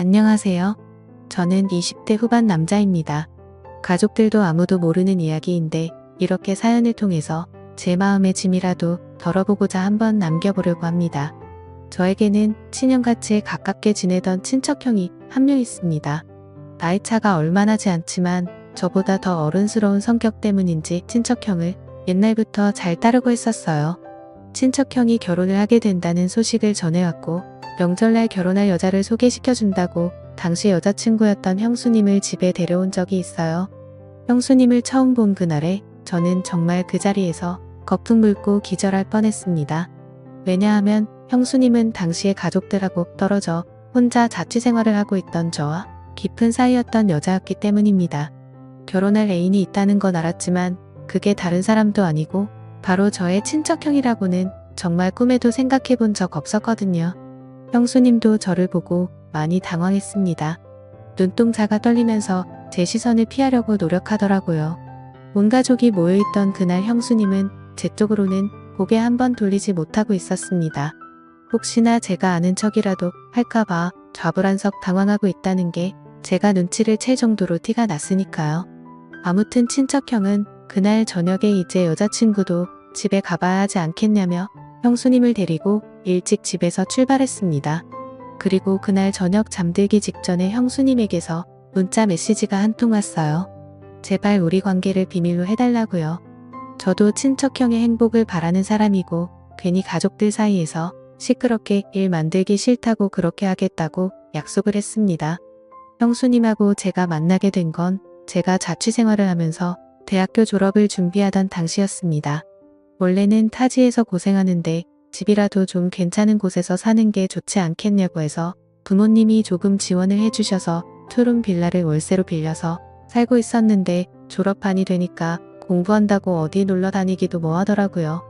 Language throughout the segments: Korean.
안녕하세요. 저는 20대 후반 남자입니다. 가족들도 아무도 모르는 이야기인데 이렇게 사연을 통해서 제 마음의 짐이라도 덜어보고자 한번 남겨보려고 합니다. 저에게는 친형같이 가깝게 지내던 친척형이 한 명 있습니다. 나이차가 얼마 나지 않지만 저보다 더 어른스러운 성격 때문인지 친척형을 옛날부터 잘 따르고 있었어요. 친척형이 결혼을 하게 된다는 소식을 전해왔고 명절날 결혼할 여자를 소개시켜준다고 당시 여자친구였던 형수님을 집에 데려온 적이 있어요. 형수님을 처음 본 그날에 저는 정말 그 자리에서 거품 물고 기절할 뻔했습니다. 왜냐하면 형수님은 당시에 가족들하고 떨어져 혼자 자취생활을 하고 있던 저와 깊은 사이였던 여자였기 때문입니다. 결혼할 애인이 있다는 건 알았지만 그게 다른 사람도 아니고 바로 저의 친척형이라고는 정말 꿈에도 생각해 본 적 없었거든요. 형수님도 저를 보고 많이 당황했습니다. 눈동자가 떨리면서 제 시선을 피하려고 노력하더라고요. 온 가족이 모여있던 그날 형수님은 제 쪽으로는 고개 한번 돌리지 못하고 있었습니다. 혹시나 제가 아는 척이라도 할까봐 좌불안석 당황하고 있다는 게 제가 눈치를 챌 정도로 티가 났으니까요. 아무튼 친척형은 그날 저녁에 이제 여자친구도 집에 가봐야 하지 않겠냐며 형수님을 데리고 일찍 집에서 출발했습니다. 그리고 그날 저녁 잠들기 직전에 형수님에게서 문자 메시지가 한 통 왔어요. 제발 우리 관계를 비밀로 해달라고요. 저도 친척형의 행복을 바라는 사람이고 괜히 가족들 사이에서 시끄럽게 일 만들기 싫다고 그렇게 하겠다고 약속을 했습니다. 형수님하고 제가 만나게 된 건 제가 자취생활을 하면서 대학교 졸업을 준비하던 당시였습니다. 원래는 타지에서 고생하는데 집이라도 좀 괜찮은 곳에서 사는 게 좋지 않겠냐고 해서 부모님이 조금 지원을 해주셔서 투룸 빌라를 월세로 빌려서 살고 있었는데 졸업반이 되니까 공부한다고 어디 놀러 다니기도 뭐하더라고요.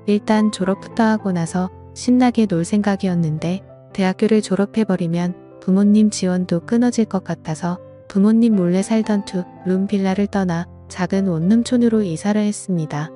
일단 졸업부터 하고 나서 신나게 놀 생각이었는데 대학교를 졸업해버리면 부모님 지원도 끊어질 것 같아서 부모님 몰래 살던 투룸 빌라를 떠나 작은 원룸촌으로 이사를 했습니다.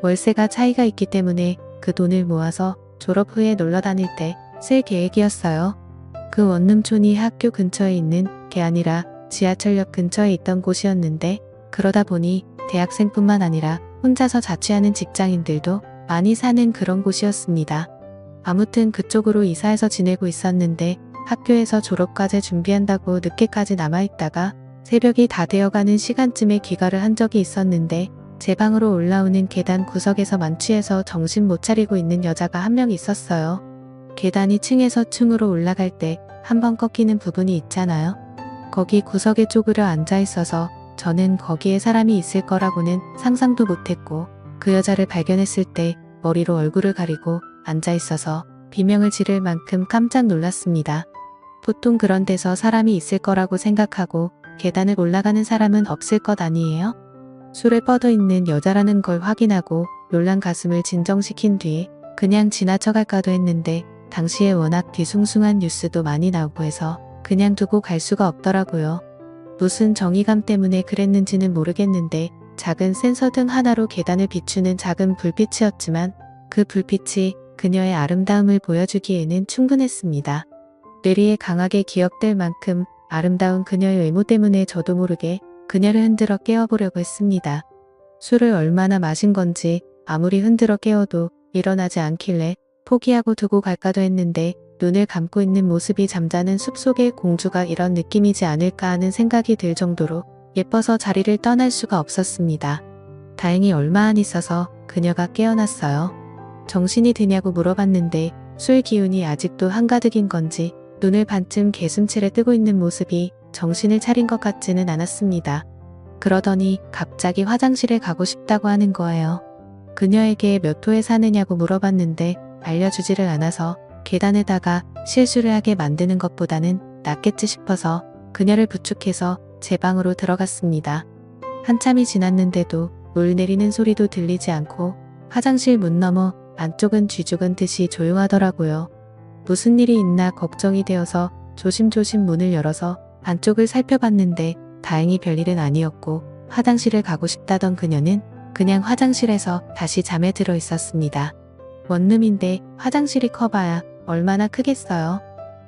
월세가 차이가 있기 때문에 그 돈을 모아서 졸업 후에 놀러 다닐 때 쓸 계획이었어요. 그 원룸촌이 학교 근처에 있는 게 아니라 지하철역 근처에 있던 곳이었는데 그러다 보니 대학생뿐만 아니라 혼자서 자취하는 직장인들도 많이 사는 그런 곳이었습니다. 아무튼 그쪽으로 이사해서 지내고 있었는데 학교에서 졸업과제 준비한다고 늦게까지 남아있다가 새벽이 다 되어가는 시간쯤에 귀가를 한 적이 있었는데 제 방으로 올라오는 계단 구석에서 만취해서 정신 못 차리고 있는 여자가 한 명 있었어요. 계단이 층에서 층으로 올라갈 때 한 번 꺾이는 부분이 있잖아요. 거기 구석에 쪼그려 앉아 있어서 저는 거기에 사람이 있을 거라고는 상상도 못했고 그 여자를 발견했을 때 머리로 얼굴을 가리고 앉아 있어서 비명을 지를 만큼 깜짝 놀랐습니다. 보통 그런 데서 사람이 있을 거라고 생각하고 계단을 올라가는 사람은 없을 것 아니에요? 술에 뻗어 있는 여자라는 걸 확인하고 놀란 가슴을 진정시킨 뒤에 그냥 지나쳐갈까도 했는데 당시에 워낙 뒤숭숭한 뉴스도 많이 나오고 해서 그냥 두고 갈 수가 없더라고요. 무슨 정의감 때문에 그랬는지는 모르겠는데 작은 센서등 하나로 계단을 비추는 작은 불빛이었지만 그 불빛이 그녀의 아름다움을 보여주기에는 충분했습니다. 뇌리에 강하게 기억될 만큼 아름다운 그녀의 외모 때문에 저도 모르게 그녀를 흔들어 깨워보려고 했습니다. 술을 얼마나 마신 건지 아무리 흔들어 깨워도 일어나지 않길래 포기하고 두고 갈까도 했는데 눈을 감고 있는 모습이 잠자는 숲속의 공주가 이런 느낌이지 않을까 하는 생각이 들 정도로 예뻐서 자리를 떠날 수가 없었습니다. 다행히 얼마 안 있어서 그녀가 깨어났어요. 정신이 드냐고 물어봤는데 술 기운이 아직도 한가득인 건지 눈을 반쯤 개슴츠레 뜨고 있는 모습이 정신을 차린 것 같지는 않았습니다. 그러더니 갑자기 화장실에 가고 싶다고 하는 거예요. 그녀에게 몇 호에 사느냐고 물어봤는데 알려주지를 않아서 계단에다가 실수를 하게 만드는 것보다는 낫겠지 싶어서 그녀를 부축해서 제 방으로 들어갔습니다. 한참이 지났는데도 물 내리는 소리도 들리지 않고 화장실 문 너머 안쪽은 쥐죽은 듯이 조용하더라고요. 무슨 일이 있나 걱정이 되어서 조심조심 문을 열어서 안쪽을 살펴봤는데 다행히 별일은 아니었고 화장실을 가고 싶다던 그녀는 그냥 화장실에서 다시 잠에 들어 있었습니다. 원룸인데 화장실이 커봐야 얼마나 크겠어요.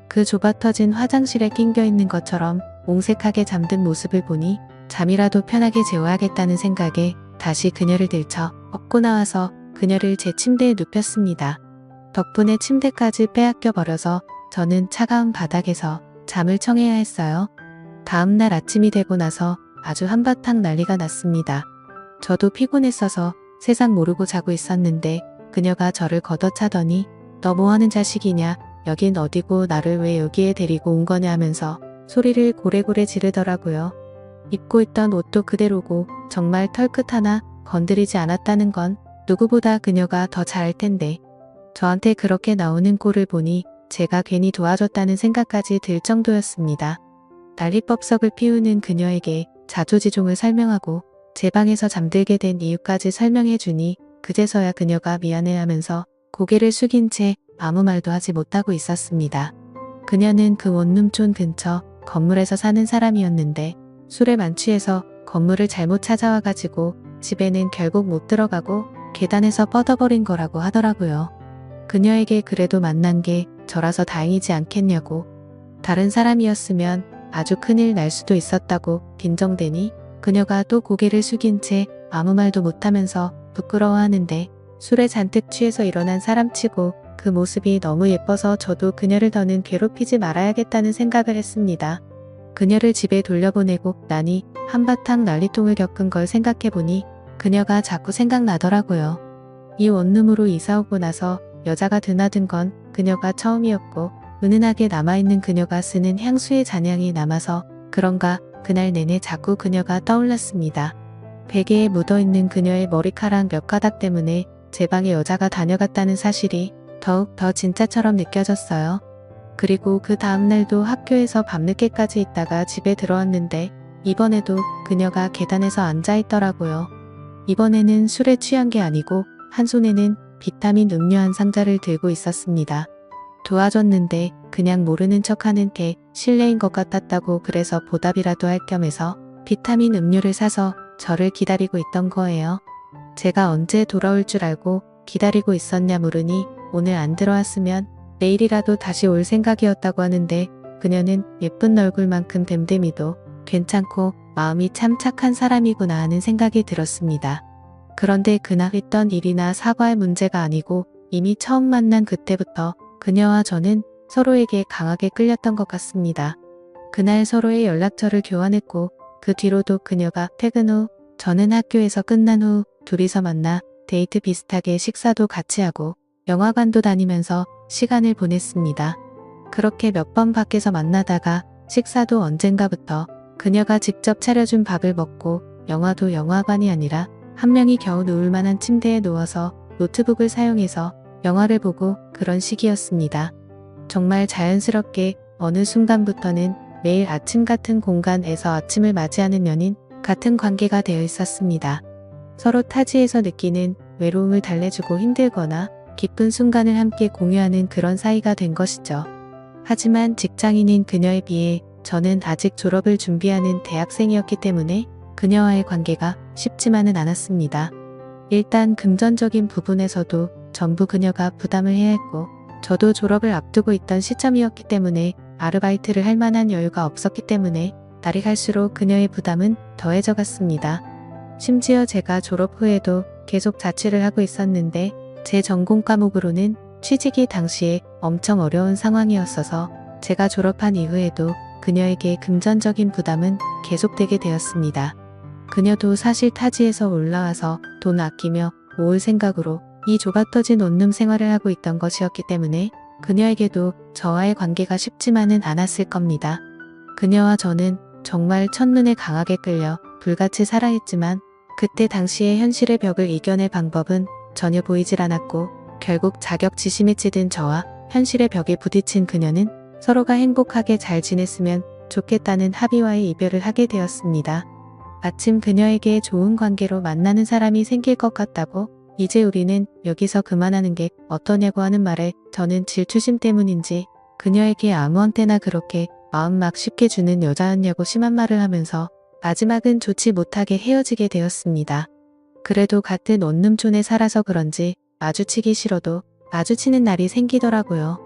그 좁아터진 화장실에 낑겨 있는 것처럼 옹색하게 잠든 모습을 보니 잠이라도 편하게 재워야겠다는 생각에 다시 그녀를 들쳐 업고 나와서 그녀를 제 침대에 눕혔습니다. 덕분에 침대까지 빼앗겨 버려서 저는 차가운 바닥에서 잠을 청해야 했어요. 다음날 아침이 되고 나서 아주 한바탕 난리가 났습니다. 저도 피곤했어서 세상 모르고 자고 있었는데 그녀가 저를 걷어차더니 너 뭐하는 자식이냐, 여긴 어디고 나를 왜 여기에 데리고 온 거냐 하면서 소리를 고래고래 지르더라고요. 입고 있던 옷도 그대로고 정말 털끝 하나 건드리지 않았다는 건 누구보다 그녀가 더 잘할 텐데 저한테 그렇게 나오는 꼴을 보니 제가 괜히 도와줬다는 생각까지 들 정도였습니다. 난리법석을 피우는 그녀에게 자초지종을 설명하고 제 방에서 잠들게 된 이유까지 설명해 주니 그제서야 그녀가 미안해하면서 고개를 숙인 채 아무 말도 하지 못하고 있었습니다. 그녀는 그 원룸촌 근처 건물에서 사는 사람이었는데 술에 만취해서 건물을 잘못 찾아와가지고 집에는 결국 못 들어가고 계단에서 뻗어버린 거라고 하더라고요. 그녀에게 그래도 만난 게 저라서 다행이지 않겠냐고, 다른 사람이었으면 아주 큰일 날 수도 있었다고 빈정대니 그녀가 또 고개를 숙인 채 아무 말도 못하면서 부끄러워하는데 술에 잔뜩 취해서 일어난 사람치고 그 모습이 너무 예뻐서 저도 그녀를 더는 괴롭히지 말아야겠다는 생각을 했습니다. 그녀를 집에 돌려보내고 나니 한바탕 난리통을 겪은 걸 생각해보니 그녀가 자꾸 생각나더라고요. 이 원룸으로 이사오고 나서 여자가 드나든 건 그녀가 처음이었고 은은하게 남아있는 그녀가 쓰는 향수의 잔향이 남아서 그런가 그날 내내 자꾸 그녀가 떠올랐습니다. 베개에 묻어있는 그녀의 머리카락 몇 가닥 때문에 제 방에 여자가 다녀갔다는 사실이 더욱 더 진짜처럼 느껴졌어요. 그리고 그 다음날도 학교에서 밤늦게까지 있다가 집에 들어왔는데 이번에도 그녀가 계단에서 앉아있더라고요. 이번에는 술에 취한 게 아니고 한 손에는 비타민 음료 한 상자를 들고 있었습니다. 도와줬는데 그냥 모르는 척하는 게 실례인 것 같았다고 그래서 보답이라도 할 겸해서 비타민 음료를 사서 저를 기다리고 있던 거예요. 제가 언제 돌아올 줄 알고 기다리고 있었냐 물으니 오늘 안 들어왔으면 내일이라도 다시 올 생각이었다고 하는데 그녀는 예쁜 얼굴만큼 댐댐이도 괜찮고 마음이 참 착한 사람이구나 하는 생각이 들었습니다. 그런데 그날 있던 일이나 사과의 문제가 아니고 이미 처음 만난 그때부터 그녀와 저는 서로에게 강하게 끌렸던 것 같습니다. 그날 서로의 연락처를 교환했고 그 뒤로도 그녀가 퇴근 후 저는 학교에서 끝난 후 둘이서 만나 데이트 비슷하게 식사도 같이 하고 영화관도 다니면서 시간을 보냈습니다. 그렇게 몇 번 밖에서 만나다가 식사도 언젠가부터 그녀가 직접 차려준 밥을 먹고 영화도 영화관이 아니라 한 명이 겨우 누울 만한 침대에 누워서 노트북을 사용해서 영화를 보고 그런 식이었습니다. 정말 자연스럽게 어느 순간부터는 매일 아침 같은 공간에서 아침을 맞이하는 연인 같은 관계가 되어 있었습니다. 서로 타지에서 느끼는 외로움을 달래주고 힘들거나 기쁜 순간을 함께 공유하는 그런 사이가 된 것이죠. 하지만 직장인인 그녀에 비해 저는 아직 졸업을 준비하는 대학생이었기 때문에 그녀와의 관계가 쉽지만은 않았습니다. 일단 금전적인 부분에서도 전부 그녀가 부담을 해야 했고 저도 졸업을 앞두고 있던 시점이었기 때문에 아르바이트를 할 만한 여유가 없었기 때문에 날이 갈수록 그녀의 부담은 더해져 갔습니다. 심지어 제가 졸업 후에도 계속 자취를 하고 있었는데 제 전공 과목으로는 취직이 당시에 엄청 어려운 상황이었어서 제가 졸업한 이후에도 그녀에게 금전적인 부담은 계속되게 되었습니다. 그녀도 사실 타지에서 올라와서 돈 아끼며 모을 생각으로 이 좁아터진 원룸 생활을 하고 있던 것이었기 때문에 그녀에게도 저와의 관계가 쉽지만은 않았을 겁니다. 그녀와 저는 정말 첫눈에 강하게 끌려 불같이 사랑했지만 그때 당시의 현실의 벽을 이겨낼 방법은 전혀 보이질 않았고 결국 자격지심에 찌든 저와 현실의 벽에 부딪힌 그녀는 서로가 행복하게 잘 지냈으면 좋겠다는 합의와의 이별을 하게 되었습니다. 마침 그녀에게 좋은 관계로 만나는 사람이 생길 것 같다고 이제 우리는 여기서 그만하는 게 어떠냐고 하는 말에 저는 질투심 때문인지 그녀에게 아무한테나 그렇게 마음 막 쉽게 주는 여자였냐고 심한 말을 하면서 마지막은 좋지 못하게 헤어지게 되었습니다. 그래도 같은 원룸촌에 살아서 그런지 마주치기 싫어도 마주치는 날이 생기더라고요.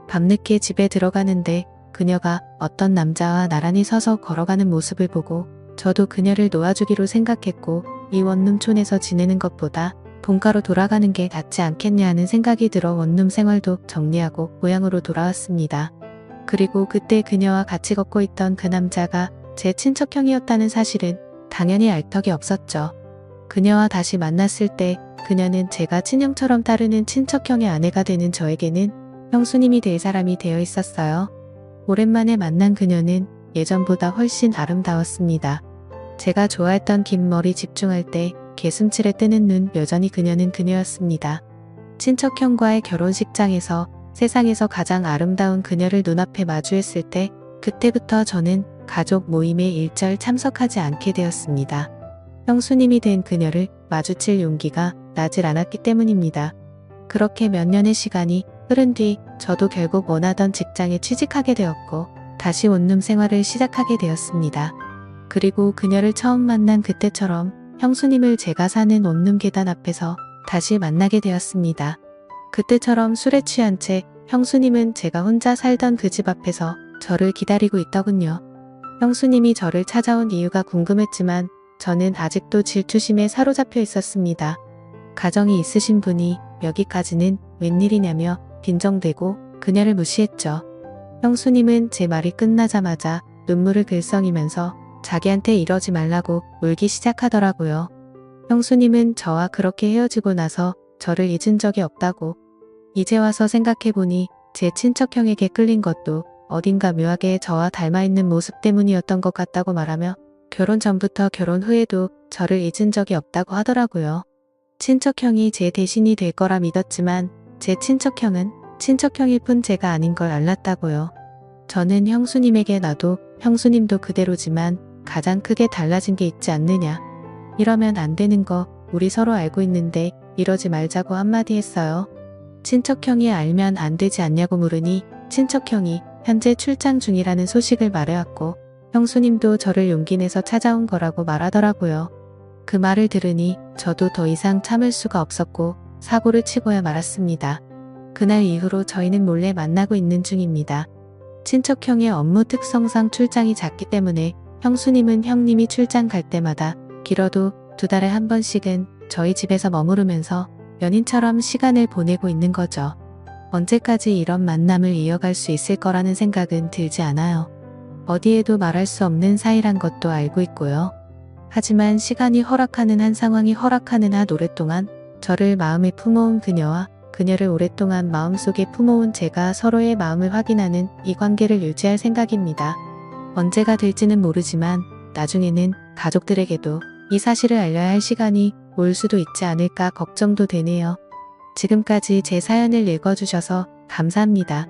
밤늦게 집에 들어가는데 그녀가 어떤 남자와 나란히 서서 걸어가는 모습을 보고 저도 그녀를 놓아주기로 생각했고 이 원룸촌에서 지내는 것보다 본가로 돌아가는 게 낫지 않겠냐 하는 생각이 들어 원룸 생활도 정리하고 고향으로 돌아왔습니다. 그리고 그때 그녀와 같이 걷고 있던 그 남자가 제 친척형이었다는 사실은 당연히 알 턱이 없었죠. 그녀와 다시 만났을 때 그녀는 제가 친형처럼 따르는 친척형의 아내가 되는 저에게는 형수님이 될 사람이 되어 있었어요. 오랜만에 만난 그녀는 예전보다 훨씬 아름다웠습니다. 제가 좋아했던 긴 머리 집중할 때 개슴츠레 뜨는 눈 여전히 그녀는 그녀였습니다. 친척형과의 결혼식장에서 세상에서 가장 아름다운 그녀를 눈앞에 마주했을 때 그때부터 저는 가족 모임에 일절 참석하지 않게 되었습니다. 형수님이 된 그녀를 마주칠 용기가 나질 않았기 때문입니다. 그렇게 몇 년의 시간이 흐른 뒤 저도 결국 원하던 직장에 취직하게 되었고 다시 원룸 생활을 시작하게 되었습니다. 그리고 그녀를 처음 만난 그때처럼 형수님을 제가 사는 원룸 계단 앞에서 다시 만나게 되었습니다. 그때처럼 술에 취한 채 형수님은 제가 혼자 살던 그 집 앞에서 저를 기다리고 있더군요. 형수님이 저를 찾아온 이유가 궁금했지만 저는 아직도 질투심에 사로잡혀 있었습니다. 가정이 있으신 분이 여기까지는 웬일이냐며 빈정대고 그녀를 무시했죠. 형수님은 제 말이 끝나자마자 눈물을 글썽이면서 자기한테 이러지 말라고 울기 시작하더라고요. 형수님은 저와 그렇게 헤어지고 나서 저를 잊은 적이 없다고. 이제 와서 생각해보니 제 친척형에게 끌린 것도 어딘가 묘하게 저와 닮아있는 모습 때문이었던 것 같다고 말하며 결혼 전부터 결혼 후에도 저를 잊은 적이 없다고 하더라고요. 친척형이 제 대신이 될 거라 믿었지만 제 친척형은 친척형일 뿐 제가 아닌 걸 알았다고요. 저는 형수님에게 나도 형수님도 그대로지만 가장 크게 달라진 게 있지 않느냐. 이러면 안 되는 거 우리 서로 알고 있는데 이러지 말자고 한마디 했어요. 친척형이 알면 안 되지 않냐고 물으니 친척형이 현재 출장 중이라는 소식을 말해왔고 형수님도 저를 용기 내서 찾아온 거라고 말하더라고요. 그 말을 들으니 저도 더 이상 참을 수가 없었고 사고를 치고야 말았습니다. 그날 이후로 저희는 몰래 만나고 있는 중입니다. 친척형의 업무 특성상 출장이 잦기 때문에 형수님은 형님이 출장 갈 때마다 길어도 2달에 한 번씩은 저희 집에서 머무르면서 연인처럼 시간을 보내고 있는 거죠. 언제까지 이런 만남을 이어갈 수 있을 거라는 생각은 들지 않아요. 어디에도 말할 수 없는 사이란 것도 알고 있고요. 하지만 시간이 허락하는 한 상황이 허락하는 한 오랫동안 저를 마음에 품어온 그녀와 그녀를 오랫동안 마음속에 품어온 제가 서로의 마음을 확인하는 이 관계를 유지할 생각입니다. 언제가 될지는 모르지만 나중에는 가족들에게도 이 사실을 알려야 할 시간이 올 수도 있지 않을까 걱정도 되네요. 지금까지 제 사연을 읽어주셔서 감사합니다.